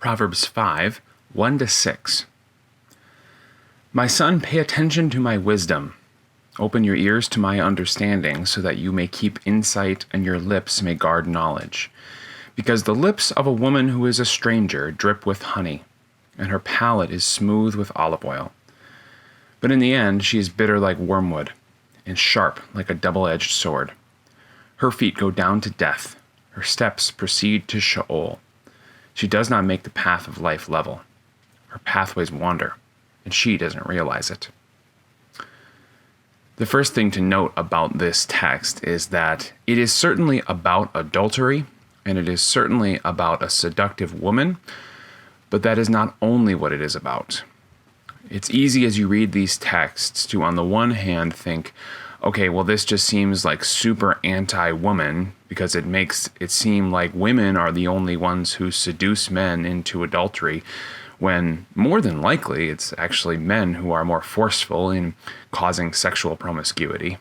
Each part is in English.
Proverbs 5, 1-6. My son, pay attention to my wisdom. Open your ears to my understanding, so that you may keep insight and your lips may guard knowledge. Because the lips of a woman who is a stranger drip with honey, and her palate is smooth with olive oil. But in the end she is bitter like wormwood, and sharp like a double-edged sword. Her feet go down to death, her steps proceed to Sheol. She does not make the path of life level. Her pathways wander, and she doesn't realize it. The first thing to note about this text is that it is certainly about adultery, and it is certainly about a seductive woman, but that is not only what it is about. It's easy as you read these texts to, on the one hand, think, okay, well, this just seems like super anti-woman because it makes it seem like women are the only ones who seduce men into adultery, when more than likely it's actually men who are more forceful in causing sexual promiscuity.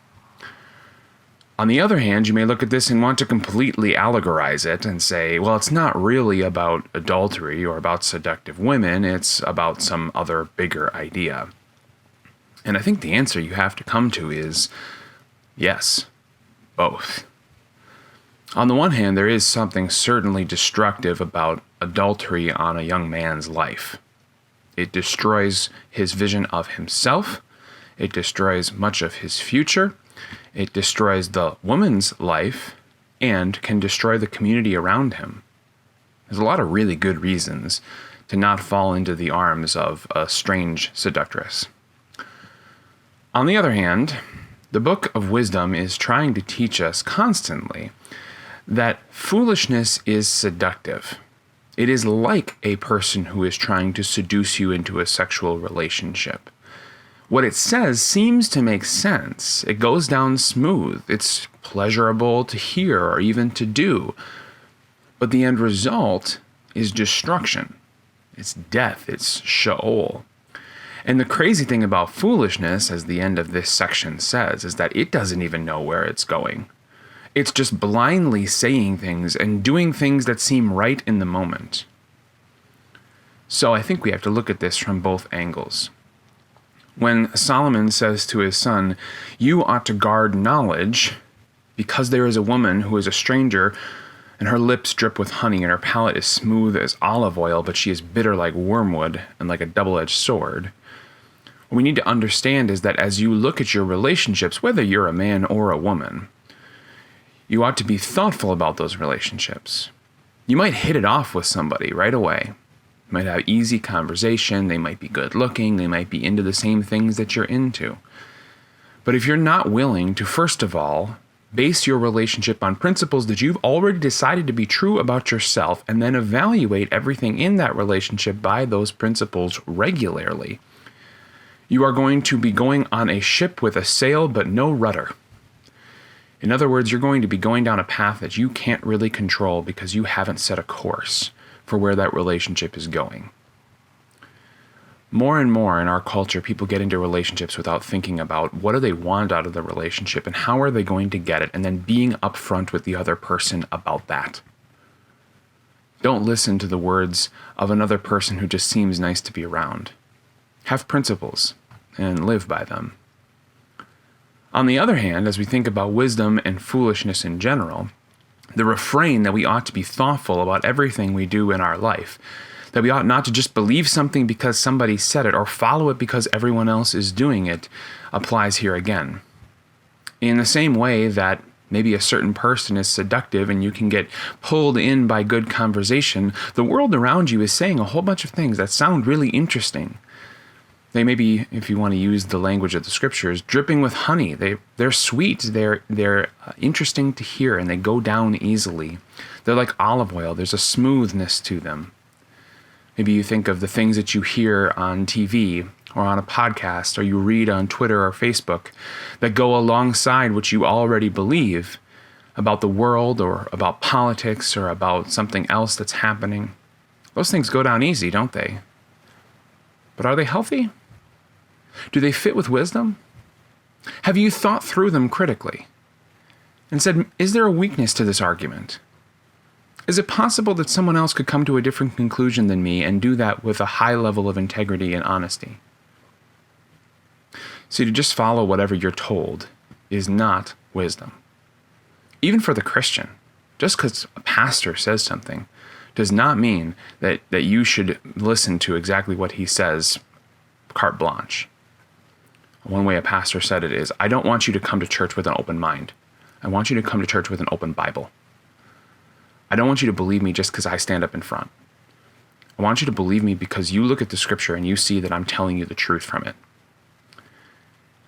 On the other hand, you may look at this and want to completely allegorize it and say, well, it's not really about adultery or about seductive women, it's about some other bigger idea. And I think the answer you have to come to is yes, both. On the one hand, there is something certainly destructive about adultery on a young man's life. It destroys his vision of himself. It destroys much of his future. It destroys the woman's life and can destroy the community around him. There's a lot of really good reasons to not fall into the arms of a strange seductress. On the other hand, the Book of Wisdom is trying to teach us constantly that foolishness is seductive. It is like a person who is trying to seduce you into a sexual relationship. What it says seems to make sense. It goes down smooth. It's pleasurable to hear or even to do. But the end result is destruction. It's death. It's Sheol. And the crazy thing about foolishness, as the end of this section says, is that it doesn't even know where it's going. It's just blindly saying things and doing things that seem right in the moment. So I think we have to look at this from both angles. When Solomon says to his son, you ought to guard knowledge, because there is a woman who is a stranger, and her lips drip with honey, and her palate is smooth as olive oil, but she is bitter like wormwood and like a double-edged sword. What we need to understand is that as you look at your relationships, whether you're a man or a woman, you ought to be thoughtful about those relationships. You might hit it off with somebody right away. You might have easy conversation, they might be good looking, they might be into the same things that you're into. But if you're not willing to, first of all, base your relationship on principles that you've already decided to be true about yourself, and then evaluate everything in that relationship by those principles regularly, you are going to be going on a ship with a sail but no rudder. In other words, you're going to be going down a path that you can't really control because you haven't set a course for where that relationship is going. More and more in our culture, people get into relationships without thinking about what do they want out of the relationship and how are they going to get it, and then being upfront with the other person about that. Don't listen to the words of another person who just seems nice to be around. Have principles and live by them. On the other hand, as we think about wisdom and foolishness in general, the refrain that we ought to be thoughtful about everything we do in our life, that we ought not to just believe something because somebody said it or follow it because everyone else is doing it, applies here again. In the same way that maybe a certain person is seductive and you can get pulled in by good conversation, the world around you is saying a whole bunch of things that sound really interesting. They may be, if you want to use the language of the scriptures, dripping with honey. They're sweet, they're interesting to hear, and they go down easily. They're like olive oil. There's a smoothness to them. Maybe you think of the things that you hear on TV or on a podcast or you read on Twitter or Facebook that go alongside what you already believe about the world or about politics or about something else that's happening. Those things go down easy, don't they? But are they healthy? Do they fit with wisdom? Have you thought through them critically and said, is there a weakness to this argument? Is it possible that someone else could come to a different conclusion than me and do that with a high level of integrity and honesty? See, to just follow whatever you're told is not wisdom. Even for the Christian, just because a pastor says something does not mean that you should listen to exactly what he says carte blanche. One way a pastor said it is, I don't want you to come to church with an open mind. I want you to come to church with an open Bible. I don't want you to believe me just because I stand up in front. I want you to believe me because you look at the scripture and you see that I'm telling you the truth from it.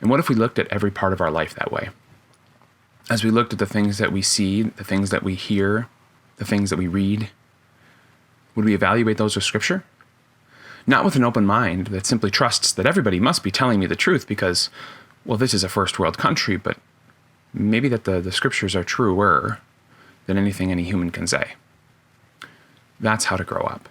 And what if we looked at every part of our life that way? As we looked at the things that we see, the things that we hear, the things that we read, would we evaluate those with scripture? Not with an open mind that simply trusts that everybody must be telling me the truth because, well, this is a first world country, but maybe that the scriptures are truer than anything any human can say. That's how to grow up.